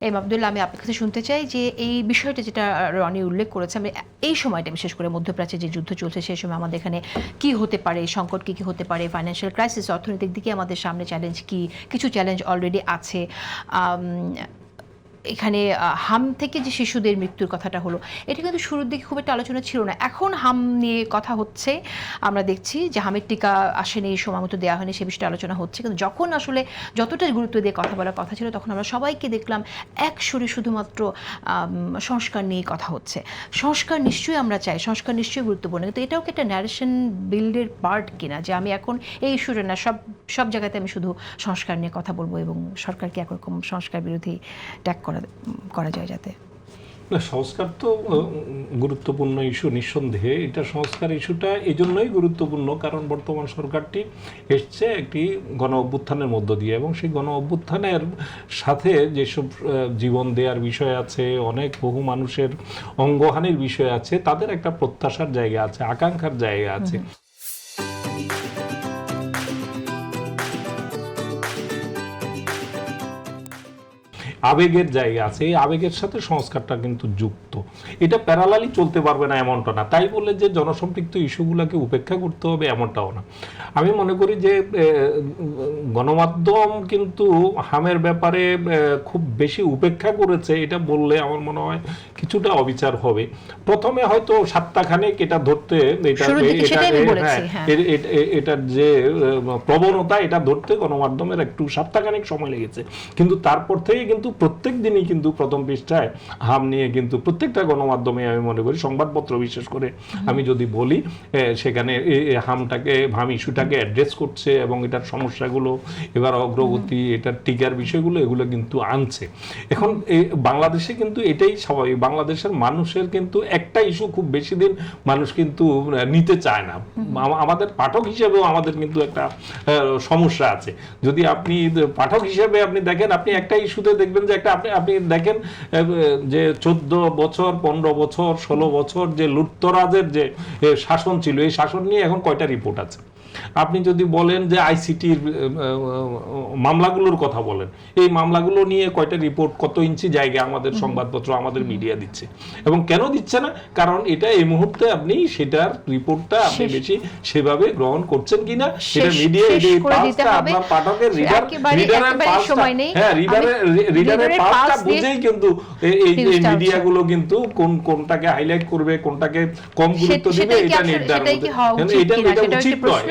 আব্দুল্লাহ, আমি আপনার কাছে শুনতে চাই যে এই বিষয়টা যেটা রনি উল্লেখ করেছে, আমি এই সময়টা বিশেষ করে মধ্যপ্রাচ্যে যে যুদ্ধ চলছে সেই সময় আমাদের এখানে কি হতে পারে, সংকট কি হতে পারে, ফাইন্যান্সিয়াল ক্রাইসিস, অর্থনৈতিক দিকে আমাদের সামনে চ্যালেঞ্জ কি, কিছু চ্যালেঞ্জ অলরেডি আছে। এখানে হাম থেকে যে শিশুদের মৃত্যুর কথাটা হলো, এটা কিন্তু শুরুর দিকে খুব একটা আলোচনা ছিল না। এখন হাম নিয়ে কথা হচ্ছে, আমরা দেখছি যে হামের টিকা আসেনি, সময় মতো দেওয়া হয়নি, সে বিষয়টা আলোচনা হচ্ছে। কিন্তু যখন আসলে যতটা গুরুত্ব দিয়ে কথা বলার কথা ছিল, তখন আমরা সবাইকে দেখলাম এক সুরে শুধুমাত্র সংস্কার নিয়ে কথা হচ্ছে। সংস্কার নিশ্চয়ই আমরা চাই, সংস্কার নিশ্চয়ই গুরুত্বপূর্ণ, কিন্তু এটাও কি একটা ন্যারেশন বিল্ডের পার্ট কিনা, যে আমি এখন এই ইস্যুটা না, সব জায়গাতে আমি শুধু সংস্কার নিয়ে কথা বলবো এবং সরকারকে একরকম সংস্কার বিরোধী ট্যাগ করা যায় যাতে। না, সংস্কার তো গুরুত্বপূর্ণ ইস্যু, নিঃসন্দেহে। এটা সংস্কার ইস্যুটা এই জন্যই গুরুত্বপূর্ণ কারণ বর্তমান সরকারটি এসছে একটি গণ অভ্যুত্থানের মধ্য দিয়ে, এবং সেই গণ অভ্যুত্থানের সাথে যেসব জীবন দেওয়ার বিষয় আছে, অনেক বহু মানুষের অঙ্গহানির বিষয় আছে, তাদের একটা প্রত্যাশার জায়গা আছে, আকাঙ্ক্ষার জায়গা আছে। আবেগের জায়গা আছে, এই আবেগের সাথে সংস্কারটা কিন্তু যুক্ত। এটা প্যারালালি চলতে পারবে না এমনটা না। তাই বলে যে জনসম্পৃক্ত ইস্যুগুলোকে উপেক্ষা করতে হবে এমনটাও না। আমি মনে করি যে গণমাধ্যম কিন্তু হামের ব্যাপারে খুব বেশি উপেক্ষা করেছে, এটা বললে আমার মনে হয় কিছুটা অবিচার হবে। প্রথমে হয়তো সপ্তাহখানেক এটা ধরতে, এটার যে প্রবণতা, এটা ধরতে গণমাধ্যমের একটু সপ্তাহখানেক সময় লেগেছে, কিন্তু তারপর থেকে কিন্তু প্রত্যেক দিনই কিন্তু প্রথম পৃষ্ঠায় হাম নিয়ে কিন্তু প্রত্যেকটা গণমাধ্যমে, আমি মনে করি সংবাদপত্র বিশেষ করে আমি যদি বলি, সেখানে হাম ইস্যুটাকে অ্যাড্রেস করছে এবং এটার সমস্যাগুলো, এবার অগ্রগতি, এটার টিকার বিষয়গুলো, এগুলো কিন্তু আনছে। এখন বাংলাদেশে কিন্তু এটাই স্বাভাবিক। বাংলাদেশের মানুষের কিন্তু একটা ইস্যু খুব বেশি দিন মানুষ কিন্তু নিতে চায় না। আমাদের পাঠক হিসেবেও আমাদের কিন্তু একটা সমস্যা আছে। যদি আপনি পাঠক হিসেবে আপনি দেখেন, আপনি একটা ইস্যুতে দেখবেন যে একটা আপনি দেখেন যে 14 বছর, 15 বছর, 16 বছর যে লুটতরাজের যে শাসন ছিল, এই শাসন নিয়ে এখন কয়টা রিপোর্ট আছে? আপনি যদি বলেন যে আইসিটির মামলাগুলোর কথা বলেন, এই মামলাগুলো নিয়ে কয়টা রিপোর্ট, কত ইঞ্চি জায়গা আমাদের সংবাদপত্র, আমাদের মিডিয়া দিচ্ছে, এবং কেন দিচ্ছে না? কারণ এটা এই মুহূর্তে আপনি সেটার রিপোর্টটা আপনি বেশি সেভাবে গ্রহণ করছেন কিনা, সেটা মিডিয়া আপনার পাঠকের রিডারের পাঁচটা বুঝেই কিন্তু এই মিডিয়াগুলো কিন্তু কোনটাকে হাইলাইট করবে, কোনটাকে কম গুরুত্ব দিবে, এটা নির্ধারণ, এটা উচিত নয়।